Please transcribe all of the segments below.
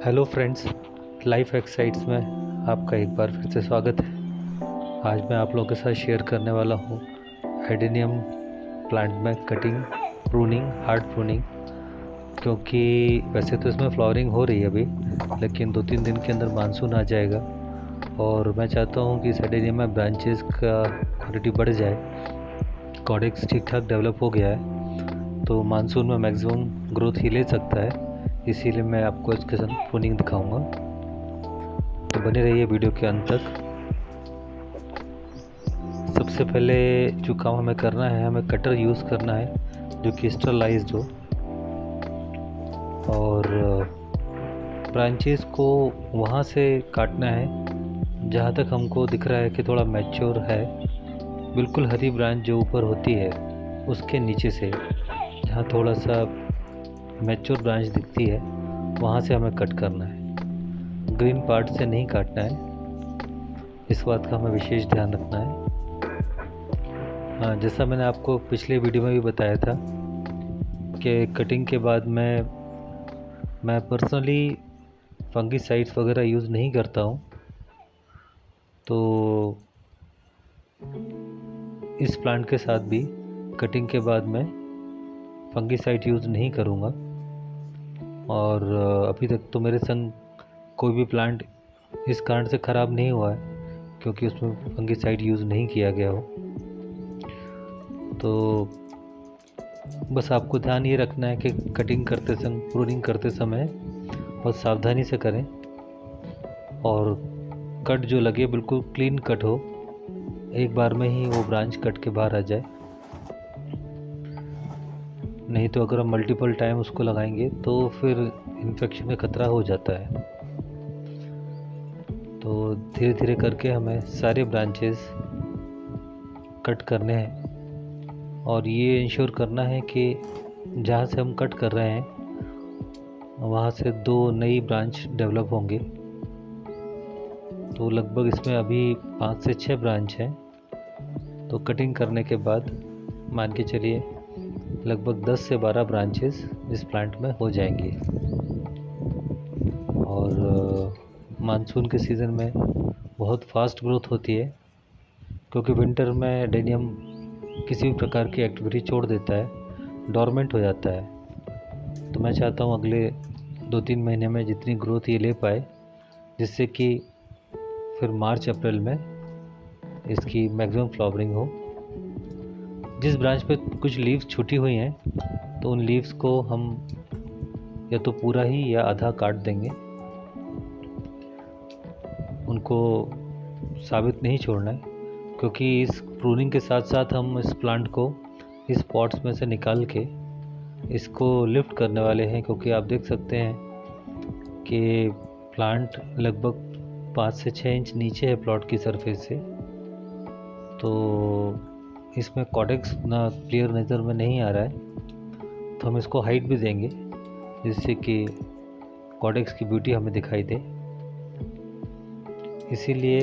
Hello friends, life excites में आपका एक बार फिर से स्वागत है। आज मैं आप लोगों के साथ शेयर करने वाला हूँ एडेनियम प्लांट में कटिंग, प्रूनिंग, हार्ड प्रूनिंग। क्योंकि वैसे तो इसमें फ्लावरिंग हो रही है अभी, लेकिन 2-3 दिन के अंदर मानसून आ जाएगा और मैं चाहता हूँ कि इस एडेनियम में ब्रांचेस का क्वालिटी बढ़ जाए। कॉडेक्स ठीक ठाक डेवलप हो गया है तो मानसून में मैक्सिमम ग्रोथ ही ले सकता है, इसीलिए मैं आपको इसके साथ प्रूनिंग दिखाऊंगा। तो बने रहिए वीडियो के अंत तक। सबसे पहले जो काम हमें करना है, हमें कटर यूज़ करना है जो कि स्टरलाइज्ड हो, और ब्रांचेस को वहाँ से काटना है जहाँ तक हमको दिख रहा है कि थोड़ा मैच्योर है। बिल्कुल हरी ब्रांच जो ऊपर होती है उसके नीचे से जहाँ थोड़ा सा मैच्योर ब्रांच दिखती है वहाँ से हमें कट करना है। ग्रीन पार्ट से नहीं काटना है, इस बात का हमें विशेष ध्यान रखना है। जैसा मैंने आपको पिछले वीडियो में भी बताया था कि कटिंग के बाद मैं पर्सनली फंगीसाइड्स वगैरह यूज़ नहीं करता हूँ, तो इस प्लांट के साथ भी कटिंग के बाद मैं फंगीसाइड यूज़ नहीं करूँगा। और अभी तक तो मेरे संग कोई भी प्लांट इस कारण से ख़राब नहीं हुआ है क्योंकि उसमें फंगीसाइड यूज़ नहीं किया गया हो। तो बस आपको ध्यान ये रखना है कि कटिंग करते समय, प्रूनिंग करते समय बहुत सावधानी से करें और कट जो लगे बिल्कुल क्लीन कट हो, एक बार में ही वो ब्रांच कट के बाहर आ जाए। नहीं तो अगर हम मल्टीपल टाइम उसको लगाएंगे तो फिर इन्फेक्शन का खतरा हो जाता है। तो धीरे धीरे करके हमें सारे ब्रांचेस कट करने हैं और ये इंश्योर करना है कि जहाँ से हम कट कर रहे हैं वहाँ से 2 नई ब्रांच डेवलप होंगे। तो लगभग इसमें अभी 5 से 6 ब्रांच हैं। तो कटिंग करने के बाद मान के चलिए लगभग 10 से 12 ब्रांचेस इस प्लांट में हो जाएंगी। और मानसून के सीज़न में बहुत फास्ट ग्रोथ होती है क्योंकि विंटर में एडेनियम किसी भी प्रकार की एक्टिविटी छोड़ देता है, डोरमेंट हो जाता है। तो मैं चाहता हूँ अगले 2-3 महीने में जितनी ग्रोथ ये ले पाए, जिससे कि फिर मार्च अप्रैल में इसकी मैक्सिमम फ्लावरिंग हो। जिस ब्रांच पे कुछ लीव्स छूटी हुई हैं तो उन लीव्स को हम या तो पूरा ही या आधा काट देंगे, उनको साबित नहीं छोड़ना है। क्योंकि इस प्रूनिंग के साथ साथ हम इस प्लांट को इस पॉट्स में से निकाल के इसको लिफ्ट करने वाले हैं, क्योंकि आप देख सकते हैं कि प्लांट लगभग 5 से 6 इंच नीचे है प्लॉट की सरफेस से। तो इसमें कॉडेक्स ना क्लियर नज़र में नहीं आ रहा है, तो हम इसको हाइट भी देंगे जिससे कि कॉडेक्स की ब्यूटी हमें दिखाई दे। इसीलिए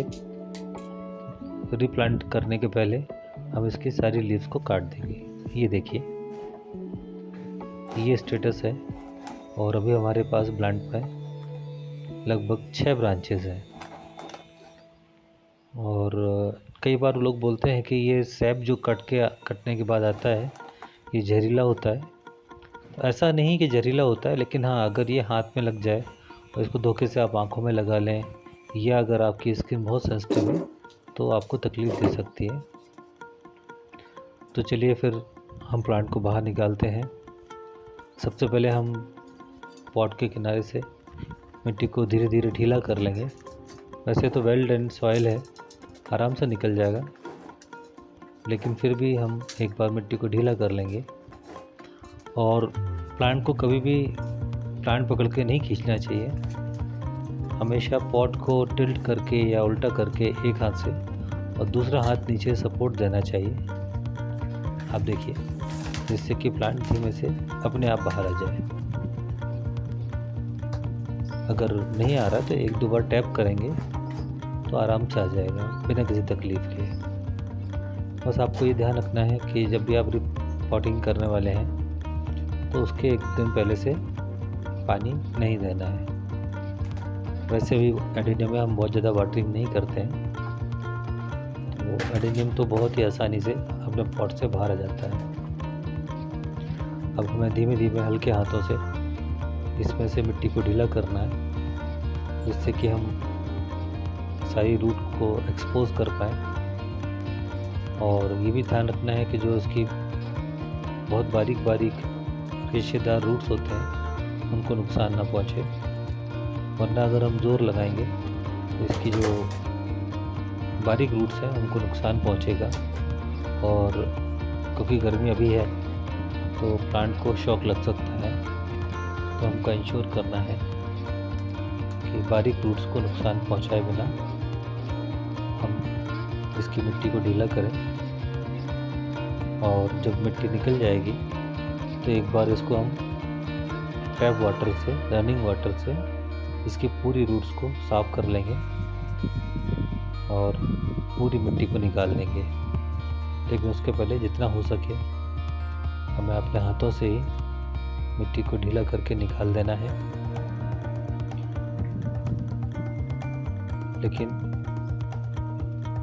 रिप्लांट करने के पहले हम इसकी सारी लीव्स को काट देंगे। ये देखिए, ये स्टेटस है और अभी हमारे पास प्लांट में लगभग 6 ब्रांचेस हैं। और कई बार लोग बोलते हैं कि ये सैप जो कटने के बाद आता है ये जहरीला होता है। तो ऐसा नहीं कि जहरीला होता है, लेकिन हाँ, अगर ये हाथ में लग जाए और इसको धोखे से आप आंखों में लगा लें, या अगर आपकी स्किन बहुत सेंसिटिव है तो आपको तकलीफ़ दे सकती है। तो चलिए फिर हम प्लांट को बाहर निकालते हैं। सबसे पहले हम पॉट के किनारे से मिट्टी को धीरे धीरे ढीला कर लेंगे। वैसे तो वेल ड्रेन्ड सॉइल है, आराम से निकल जाएगा, लेकिन फिर भी हम एक बार मिट्टी को ढीला कर लेंगे। और प्लांट को कभी भी प्लांट पकड़ के नहीं खींचना चाहिए, हमेशा पॉट को टिल्ट करके या उल्टा करके एक हाथ से और दूसरा हाथ नीचे सपोर्ट देना चाहिए। आप देखिए, जिससे कि प्लांट धीमे से अपने आप बाहर आ जाए। अगर नहीं आ रहा तो 1-2 बार टैप करेंगे तो आराम से आ जाएगा बिना किसी तकलीफ़ के। बस आपको ये ध्यान रखना है कि जब भी आप रिपॉटिंग करने वाले हैं तो उसके 1 दिन पहले से पानी नहीं देना है। वैसे भी एडेनियम में हम बहुत ज़्यादा वाटरिंग नहीं करते हैं, तो एडेनियम तो बहुत ही आसानी से अपने पॉट से बाहर आ जाता है। अब हमें धीमे धीमे हल्के हाथों से इसमें से मिट्टी को ढीला करना है, जिससे कि हम सारी रूट को एक्सपोज कर पाएँ। और ये भी ध्यान रखना है कि जो इसकी बहुत बारीक बारीक रेशेदार रूट्स होते हैं उनको नुकसान ना पहुँचे, वरना अगर हम ज़ोर लगाएंगे तो इसकी जो बारीक रूट्स हैं उनको नुकसान पहुँचेगा। और क्योंकि गर्मी अभी है तो प्लांट को शॉक लग सकता है, तो हमको इंश्योर करना है कि बारीक रूट्स को नुकसान पहुँचाए बिना हम इसकी मिट्टी को ढीला करें। और जब मिट्टी निकल जाएगी तो एक बार इसको हम टैप वाटर से, रनिंग वाटर से इसकी पूरी रूट्स को साफ़ कर लेंगे और पूरी मिट्टी को निकाल देंगे। लेकिन उसके पहले जितना हो सके हमें अपने हाथों से ही मिट्टी को ढीला करके निकाल देना है, लेकिन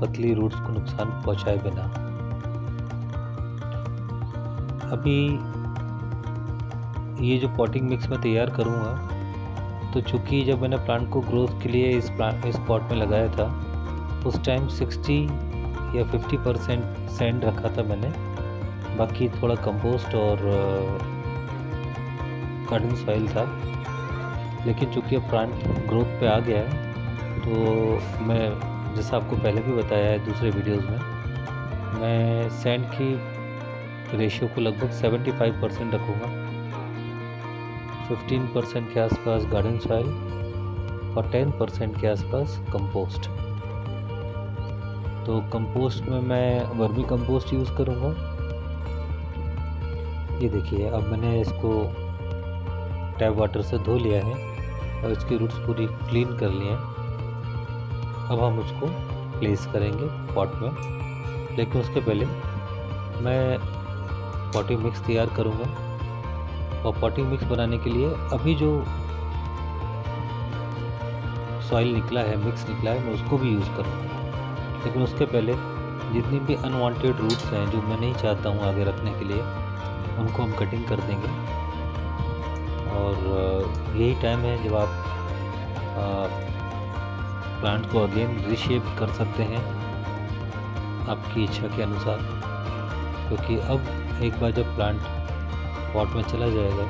पतली रूट्स को नुकसान पहुंचाए बिना। अभी ये जो पॉटिंग मिक्स मैं तैयार करूँगा, तो चूँकि जब मैंने प्लांट को ग्रोथ के लिए इस पॉट में लगाया था उस टाइम 60 या 50% सैंड रखा था मैंने, बाकी थोड़ा कंपोस्ट और गार्डन सॉइल था। लेकिन चूँकि अब प्लांट ग्रोथ पे आ गया है तो मैं, जैसा आपको पहले भी बताया है दूसरे वीडियोस में, मैं सैंड की रेशियो को लगभग 75% रखूँगा, 15% के आसपास गार्डन सॉइल और 10% के आसपास कंपोस्ट। तो कंपोस्ट में मैं वर्मी कंपोस्ट यूज़ करूँगा। ये देखिए, अब मैंने इसको टैप वाटर से धो लिया है और इसकी रूट्स पूरी क्लीन कर लिए हैं। अब हम उसको प्लेस करेंगे पॉट में, लेकिन उसके पहले मैं पॉटिंग मिक्स तैयार करूँगा। और पॉटिंग मिक्स बनाने के लिए अभी जो सॉइल निकला है, मिक्स निकला है, मैं उसको भी यूज़ करूँगा। लेकिन उसके पहले जितनी भी अनवांटेड रूट्स हैं जो मैं नहीं चाहता हूँ आगे रखने के लिए, उनको हम कटिंग कर देंगे। और यही टाइम है जब आप प्लांट को अगेन रीशेप कर सकते हैं आपकी इच्छा के अनुसार, क्योंकि अब एक बार जब प्लांट पॉट में चला जाएगा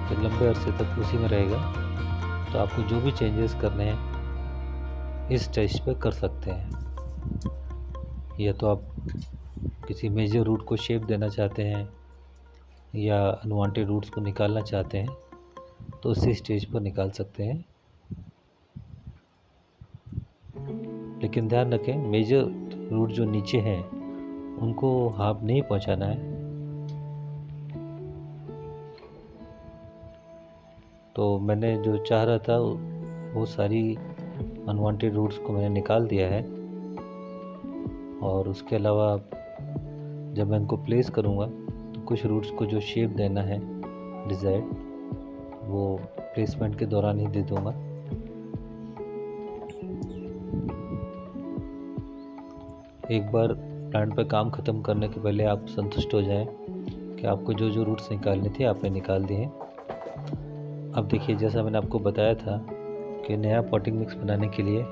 तो लंबे अरसे तक उसी में रहेगा, तो आपको जो भी चेंजेस करने हैं इस स्टेज पे कर सकते हैं। या तो आप किसी मेजर रूट को शेप देना चाहते हैं या अनवांटेड रूट्स को निकालना चाहते हैं तो उसी स्टेज पर निकाल सकते हैं। लेकिन ध्यान रखें, मेजर रूट जो नीचे हैं उनको हार्म नहीं पहुंचाना है। तो मैंने जो चाह रहा था वो सारी अनवांटेड रूट्स को मैंने निकाल दिया है। और उसके अलावा जब मैं इनको प्लेस करूँगा तो कुछ रूट्स को जो शेप देना है डिज़ायर्ड, वो प्लेसमेंट के दौरान ही दे दूँगा। एक बार प्लांट पर काम ख़त्म करने के पहले आप संतुष्ट हो जाएं कि आपको जो जो रूट्स निकालने थे आपने निकाल दिए हैं। अब देखिए, जैसा मैंने आपको बताया था कि नया पॉटिंग मिक्स बनाने के लिए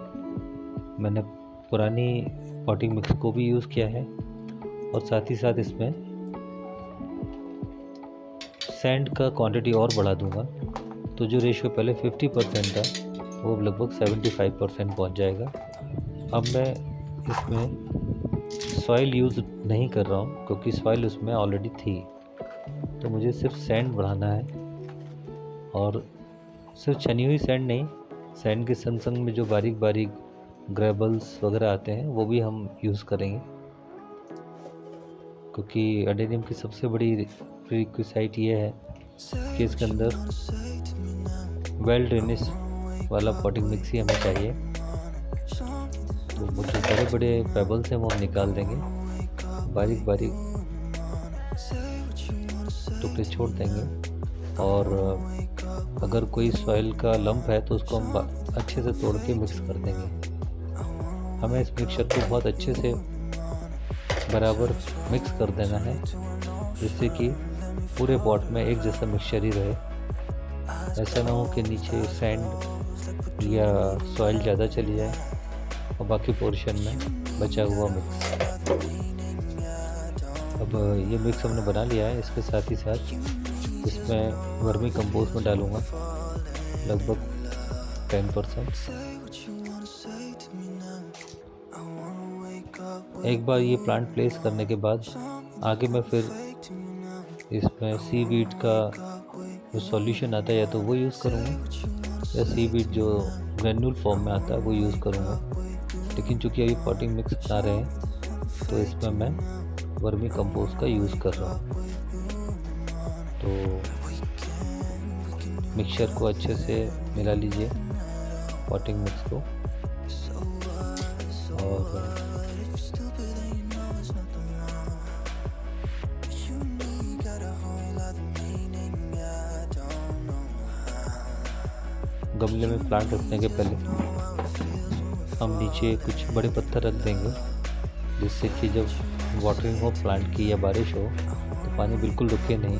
मैंने पुरानी पॉटिंग मिक्स को भी यूज़ किया है और साथ ही साथ इसमें सैंड का क्वांटिटी और बढ़ा दूंगा। तो जो रेशियो पहले 50% था वो लगभग 75% पहुंच जाएगा। अब मैं इसमें सॉइल यूज़ नहीं कर रहा हूँ क्योंकि सॉइल उसमें ऑलरेडी थी, तो मुझे सिर्फ सैंड बढ़ाना है। और सिर्फ छनी हुई सैंड नहीं, सैंड के संग संग में जो बारीक बारीक ग्रेबल्स वगैरह आते हैं वो भी हम यूज़ करेंगे, क्योंकि एडेनियम की सबसे बड़ी प्रीरिक्विसाइट ये है कि इसके अंदर वेल ड्रेनेज वाला पॉटिंग मिक्स ही हमें चाहिए। तो वो जो बड़े बड़े पेबल्स हैं वो हम निकाल देंगे, बारीक बारीक टुकड़े छोड़ देंगे। और अगर कोई सॉइल का लंप है तो उसको हम अच्छे से तोड़ के मिक्स कर देंगे। हमें इस मिक्सचर को बहुत अच्छे से बराबर मिक्स कर देना है, जिससे कि पूरे पॉट में एक जैसा मिक्सचर ही रहे। ऐसा ना हो कि नीचे सैंड या सॉइल ज़्यादा चली जाए और बाकी पोर्शन में बचा हुआ मिक्स। अब ये मिक्स हमने बना लिया है। इसके साथ ही साथ इसमें वर्मी कंपोस्ट में डालूँगा लगभग 10%। एक बार ये प्लांट प्लेस करने के बाद आगे मैं फिर इसमें सीवीड का जो सॉल्यूशन आता है या तो वो यूज़ करूँगा या सीवीड जो ग्रेन्यूल फॉर्म में आता है वो यूज़ करूँगा। लेकिन चूँकि अभी पॉटिंग मिक्स बना रहे हैं तो इसमें मैं वर्मी कंपोस्ट का यूज़ कर रहा हूँ। तो मिक्सचर को अच्छे से मिला लीजिए, पॉटिंग मिक्स को, और गमले में प्लांट रखने के पहले हम नीचे कुछ बड़े पत्थर रख देंगे, जिससे कि जब वाटरिंग हो प्लांट की या बारिश हो तो पानी बिल्कुल रुके नहीं।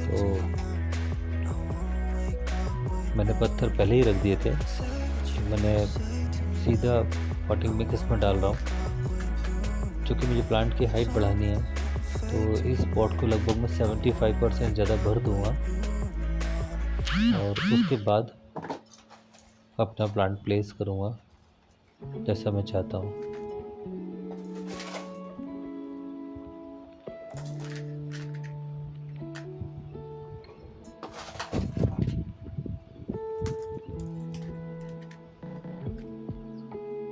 तो मैंने पत्थर पहले ही रख दिए थे। मैंने सीधा पॉटिंग मिक्स में डाल रहा हूँ। क्योंकि मुझे प्लांट की हाइट बढ़ानी है तो इस पॉट को लगभग मैं 75% ज़्यादा भर दूँगा और उसके बाद अपना प्लांट प्लेस करूँगा जैसा मैं चाहता हूँ।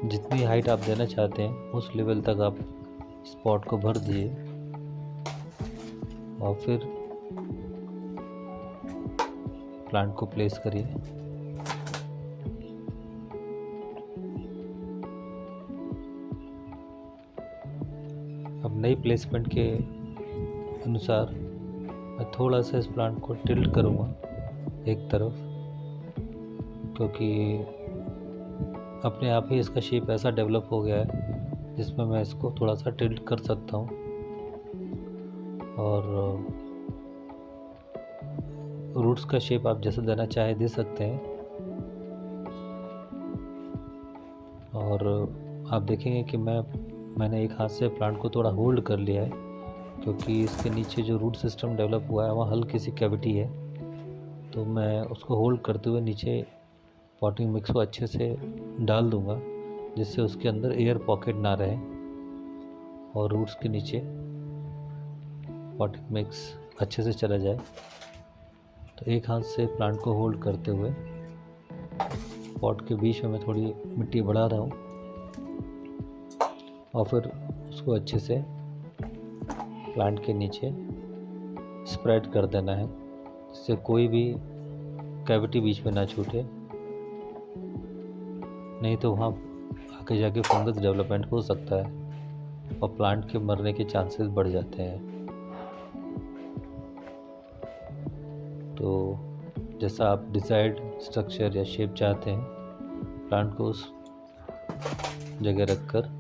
जितनी हाइट आप देना चाहते हैं उस लेवल तक आप इस पॉट को भर दिए और फिर प्लांट को प्लेस करिए। अब नई प्लेसमेंट के अनुसार मैं थोड़ा सा इस प्लांट को टिल्ट करूँगा एक तरफ, क्योंकि अपने आप ही इसका शेप ऐसा डेवलप हो गया है जिसमें मैं इसको थोड़ा सा टिल्ट कर सकता हूँ। और रूट्स का शेप आप जैसा देना चाहे दे सकते हैं। और आप देखेंगे कि मैंने एक हाथ से प्लांट को थोड़ा होल्ड कर लिया है, क्योंकि इसके नीचे जो रूट सिस्टम डेवलप हुआ है वहाँ हल्की सी कैविटी है। तो मैं उसको होल्ड करते हुए नीचे पॉटिंग मिक्स को अच्छे से डाल दूँगा, जिससे उसके अंदर एयर पॉकेट ना रहे और रूट्स के नीचे पॉटिंग मिक्स अच्छे से चला जाए। तो एक हाथ से प्लांट को होल्ड करते हुए पॉट के बीच में मैं थोड़ी मिट्टी बढ़ा रहा हूँ और फिर उसको अच्छे से प्लांट के नीचे स्प्रेड कर देना है, जिससे कोई भी कैविटी बीच में ना छूटे, नहीं तो वहाँ आगे जाके फंगस डेवलपमेंट हो सकता है और प्लांट के मरने के चांसेस बढ़ जाते हैं। तो जैसा आप डिजायर्ड स्ट्रक्चर या शेप चाहते हैं, प्लांट को उस जगह रखकर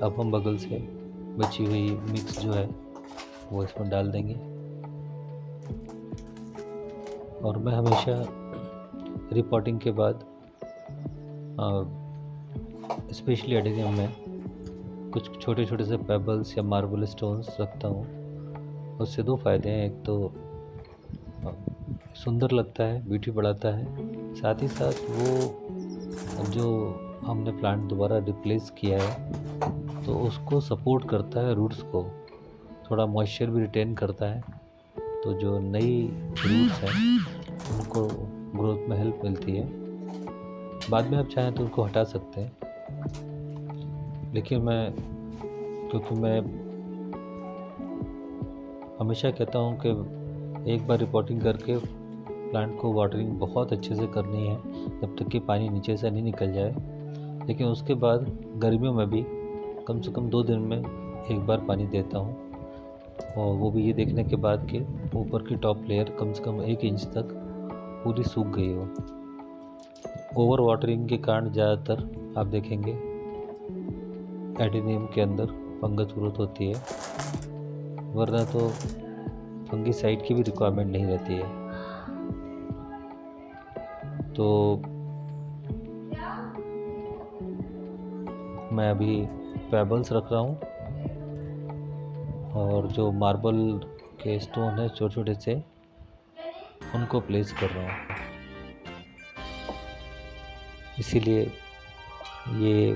अब हम बगल से बची हुई मिक्स जो है वो इसमें डाल देंगे। और मैं हमेशा रिपोर्टिंग के बाद स्पेशली एडेनियम में कुछ छोटे छोटे से पेबल्स या मार्बल स्टोन्स रखता हूँ। उससे दो फ़ायदे हैं, एक तो सुंदर लगता है, ब्यूटी बढ़ाता है, साथ ही साथ वो जो हमने प्लांट दोबारा रिप्लेस किया है तो उसको सपोर्ट करता है, रूट्स को थोड़ा मॉइस्चर भी रिटेन करता है। तो जो नई रूट्स हैं उनको ग्रोथ में हेल्प मिलती है। बाद में आप चाहें तो उनको हटा सकते हैं, लेकिन क्योंकि मैं हमेशा कहता हूँ कि एक बार रिपोर्टिंग करके प्लांट को वाटरिंग बहुत अच्छे से करनी है जब तक कि पानी नीचे से नहीं निकल जाए। लेकिन उसके बाद गर्मियों में भी कम से कम 2 दिन में एक बार पानी देता हूँ, और वो भी ये देखने के बाद कि ऊपर की टॉप लेयर कम से कम 1 इंच तक पूरी सूख गई हो। ओवर वाटरिंग के कारण ज़्यादातर आप देखेंगे एडेनियम के अंदर फंगस ग्रोथ होती है, वरना तो फंगीसाइड की भी रिक्वायरमेंट नहीं रहती है। तो मैं अभी पेबल्स रख रहा हूँ और जो मार्बल के स्टोन है छोटे छोटे से, उनको प्लेस कर रहा हूँ। इसीलिए ये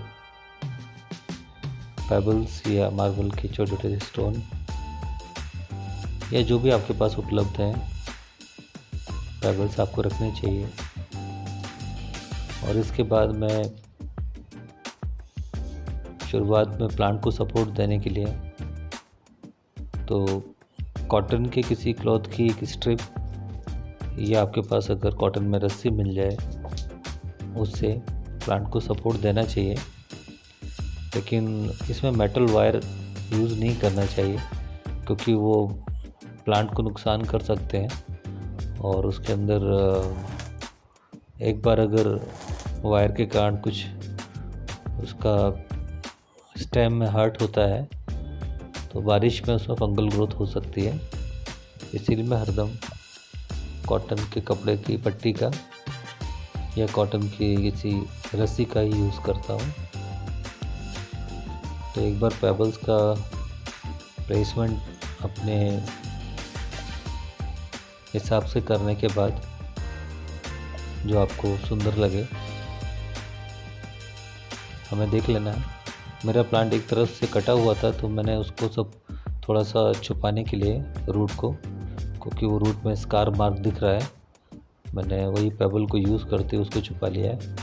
पेबल्स या मार्बल के छोटे छोटे स्टोन या जो भी आपके पास उपलब्ध हैं, पेबल्स आपको रखने चाहिए। और इसके बाद मैं शुरुआत में प्लांट को सपोर्ट देने के लिए तो कॉटन के किसी क्लॉथ की एक स्ट्रिप या आपके पास अगर कॉटन में रस्सी मिल जाए, उससे प्लांट को सपोर्ट देना चाहिए। लेकिन इसमें मेटल वायर यूज़ नहीं करना चाहिए, क्योंकि वो प्लांट को नुकसान कर सकते हैं। और उसके अंदर एक बार अगर वायर के कारण कुछ उसका स्टेम में हर्ट होता है तो बारिश में उसमें फंगल ग्रोथ हो सकती है। इसीलिए मैं हरदम कॉटन के कपड़े की पट्टी का या कॉटन की किसी रस्सी का ही यूज़ करता हूँ। तो एक बार पेबल्स का प्लेसमेंट अपने हिसाब से करने के बाद जो आपको सुंदर लगे, हमें देख लेना है। मेरा प्लांट एक तरफ से कटा हुआ था, तो मैंने उसको सब थोड़ा सा छुपाने के लिए रूट को, क्योंकि वो रूट में स्कार मार्क दिख रहा है, मैंने वही पेबल को यूज़ करते उसको छुपा लिया है।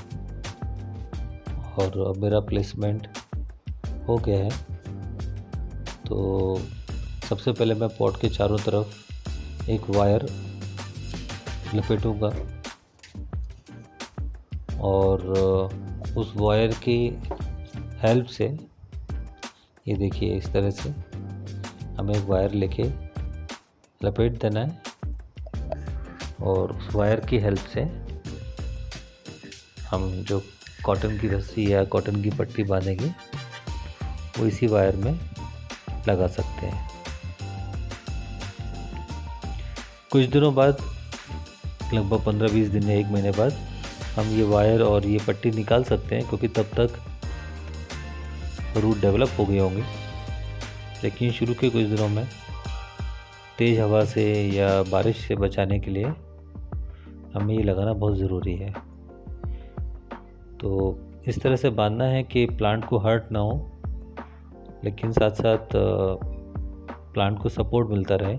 और अब मेरा प्लेसमेंट हो गया है। तो सबसे पहले मैं पॉट के चारों तरफ एक वायर लपेटूंगा और उस वायर की हेल्प से, ये देखिए इस तरह से हमें एक वायर लेके लपेट देना है और उस वायर की हेल्प से हम जो कॉटन की रस्सी या कॉटन की पट्टी बांधेंगे वो इसी वायर में लगा सकते हैं। कुछ दिनों बाद, लगभग 15-20 दिन या 1 महीने बाद, हम ये वायर और ये पट्टी निकाल सकते हैं, क्योंकि तब तक रूट डेवलप हो गए होंगे। लेकिन शुरू के कुछ दिनों में तेज़ हवा से या बारिश से बचाने के लिए हमें ये लगाना बहुत ज़रूरी है। तो इस तरह से बांधना है कि प्लांट को हर्ट ना हो, लेकिन साथ साथ प्लांट को सपोर्ट मिलता रहे।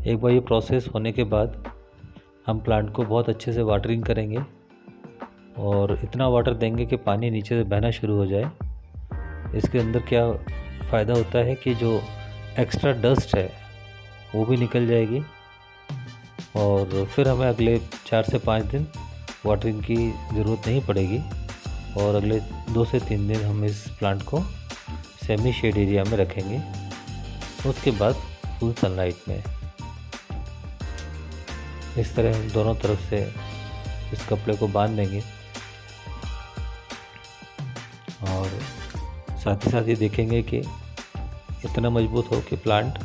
एक बार ये प्रोसेस होने के बाद हम प्लांट को बहुत अच्छे से वाटरिंग करेंगे और इतना वाटर देंगे कि पानी नीचे से बहना शुरू हो जाए। इसके अंदर क्या फ़ायदा होता है कि जो एक्स्ट्रा डस्ट है वो भी निकल जाएगी और फिर हमें अगले 4 से 5 दिन वाटरिंग की ज़रूरत नहीं पड़ेगी और अगले 2 से 3 दिन हम इस प्लांट को सेमी शेड एरिया में रखेंगे। उसके बाद फुल सनलाइट में। इस तरह हम दोनों तरफ से इस कपड़े को बांध देंगे और साथ ही साथ ये देखेंगे कि इतना मजबूत हो कि प्लांट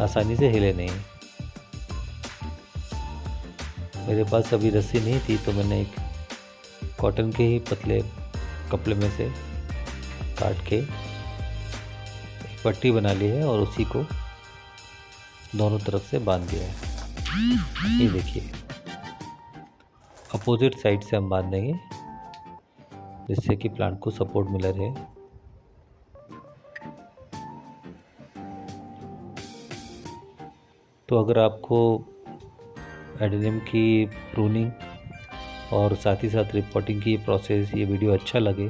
आसानी से हिले नहीं। मेरे पास अभी रस्सी नहीं थी, तो मैंने एक कॉटन के ही पतले कपड़े में से काट के एक पट्टी बना ली है और उसी को दोनों तरफ से बांध दिया है। ये देखिए, अपोजिट साइड से हम बांध देंगे जिससे कि प्लांट को सपोर्ट मिला रहे। तो अगर आपको एडेनियम की प्रूनिंग और साथ ही साथ रिपोर्टिंग की प्रोसेस, ये वीडियो अच्छा लगे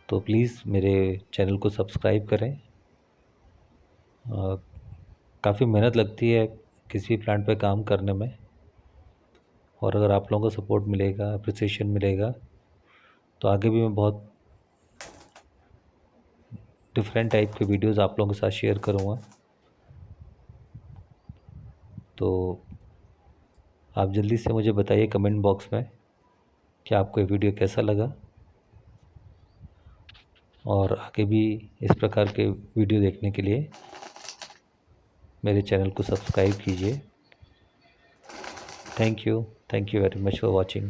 तो प्लीज़ मेरे चैनल को सब्सक्राइब करें। काफ़ी मेहनत लगती है किसी भी प्लांट पे काम करने में, और अगर आप लोगों को सपोर्ट मिलेगा, अप्रिसिएशन मिलेगा, तो आगे भी मैं बहुत डिफरेंट टाइप के वीडियोस आप लोगों के साथ शेयर करूँगा। तो आप जल्दी से मुझे बताइए कमेंट बॉक्स में कि आपको ये वीडियो कैसा लगा, और आगे भी इस प्रकार के वीडियो देखने के लिए मेरे चैनल को सब्सक्राइब कीजिए। Thank you very much for watching.